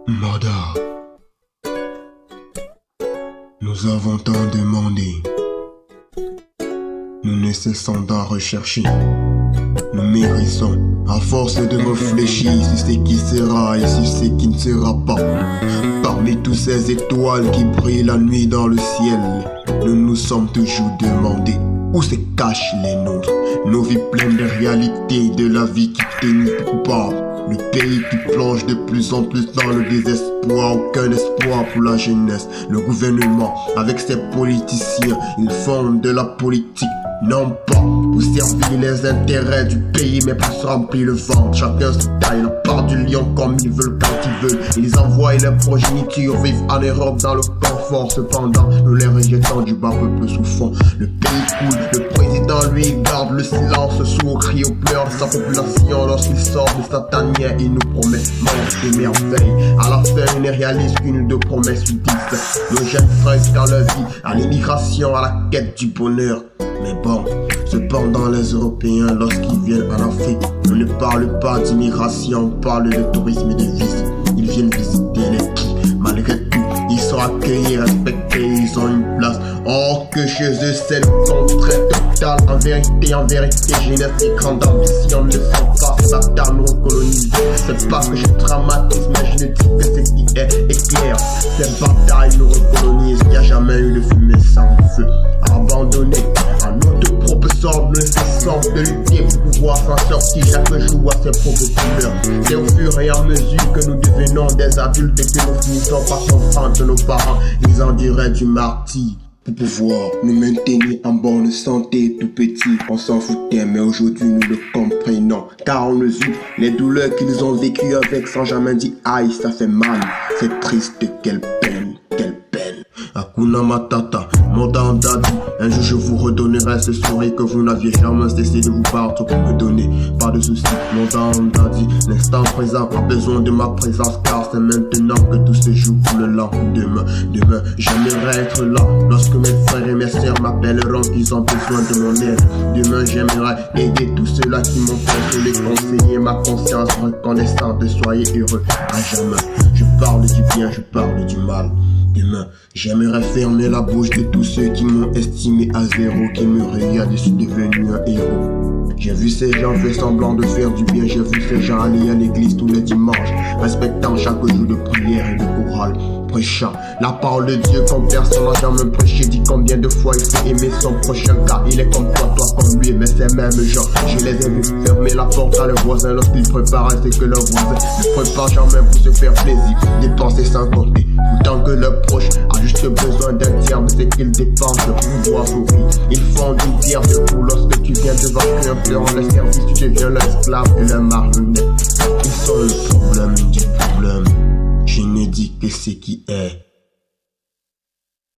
Mada, nous avons tant demandé, nous ne cessons d'en rechercher. Nous mérissons, à force de réfléchir sur ce qui sera et sur ce qui ne sera pas. Parmi toutes ces étoiles qui brillent la nuit dans le ciel, nous nous sommes toujours demandé où se cachent les nôtres. Nos vies pleines de réalité, de la vie qui tenue coupable. Le pays qui plonge de plus en plus dans le désespoir, aucun espoir pour la jeunesse. Le gouvernement, avec ses politiciens, ils font de la politique, non pas pour servir les intérêts du pays, mais pour se remplir le ventre. Chacun se taille la part du lion comme ils veulent quand ils veulent. Ils envoient les progénitures vivre en Europe dans le confort. Cependant, nous les rejetons du bas peuple souffrant. Le pays coule, le président lui garde le silence, sourd crie aux pleurs de sa population. Lorsqu'il sort de sa tanière, il nous promet mort et merveille. À la fin, il ne réalise qu'une ou deux promesses sur 10. Nos jeunes frères escalent leur vie à l'immigration, à la quête du bonheur. Mais bon, cependant les Européens, lorsqu'ils viennent en Afrique, on ne parle pas d'immigration, on parle de tourisme et de visite. Ils viennent visiter les quais, malgré tout, ils sont accueillis, respectés, ils ont une place. Or que chez eux c'est le contraire total. En vérité, jeunesse et grande ambition ne sont pas fates à nous recoloniser. C'est pas que je dramatise, mais je ne dis que ce qui est clair. Ces batailles nous recolonisent, il n'y a jamais eu de fumée sans feu. Abandonné à notre propre sort, nous cessons de lutter pour pouvoir s'en sortir chaque jour à ses propres couleurs. C'est au fur et à mesure que nous devenons des adultes et que nous finissons par comprendre nos parents. Ils en diraient du martyr. Pour pouvoir nous maintenir en bonne santé, tout petit, on s'en foutait, mais aujourd'hui nous le comprenons. Car on mesure les douleurs qu'ils ont vécues avec sans jamais dire aïe, ça fait mal. C'est triste, quelle peine, quelle peine. Hakuna Matata, Mada Dadi. Un jour je vous redonnerai ce sourire que vous n'aviez jamais cessé de vous battre pour me donner. Pas de soucis, Mada Dadi. L'instant présent a besoin de ma présence, car c'est maintenant que tout se joue pour le lendemain. Demain, j'aimerais être là lorsque mes frères et mes sœurs m'appelleront qu'ils ont besoin de mon aide. Demain, j'aimerais aider tous ceux-là qui m'ont fait les conseiller ma conscience reconnaissante. Soyez heureux à jamais. Je parle du bien, je parle du mal. Demain, j'aimerais fermer la bouche de tous ceux qui m'ont estimé à zéro, qui me regardent, je suis devenu un héros. J'ai vu ces gens faire semblant de faire du bien, j'ai vu ces gens aller à l'église tous les dimanches, respectant chaque jour de prière et de chorale, prêchant la parole de Dieu comme personne n'a jamais prêché. Dit combien de fois il faut aimer son prochain, car il est comme toi comme lui, mais ces mêmes gens, je les ai vus fermer la porte à leurs voisins lorsqu'ils préparaient ce que leurs voisins ne préparent jamais pour se faire plaisir, dépenser sans compter. Pourtant que leurs proches a juste besoin d'un tiers de ce qu'ils dépensent pour pouvoir sourire. Ils font d'une pierre de coups lorsque tu viens devant un pleur en leur service, tu deviens leur esclave et leur marionnette. Ils sont le problème du problème. Je ne dis que ce qui est.